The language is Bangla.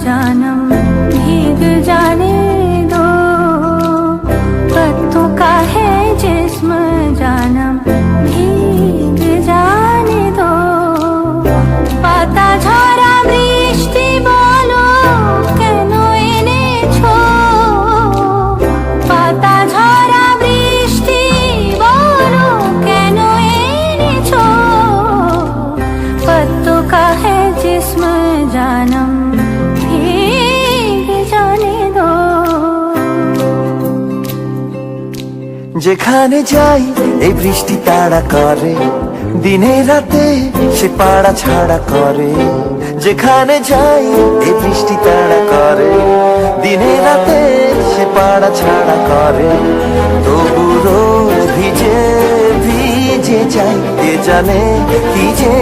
जानम भीग जाने दो, पत्तों का है जिस्म जानम भीग जाने दो। पाता झरा বৃষ্টি বলো কেন এনেছো, পাতা ঝরা বৃষ্টি বলো কেন এনেছো। पत्तों का है जिस्म जानम भीग जाने दो। যেখানে যাই এই বৃষ্টি তাড়া করে, দিনে রাতে সে পাড়া ছাড়া করে। যেখানে যাই এই বৃষ্টি তাড়া করে, দিনে রাতে সে পাড়া ছাড়া করে। তবু রোজ ভিজে ভিজে যাই, কে জানে কি যে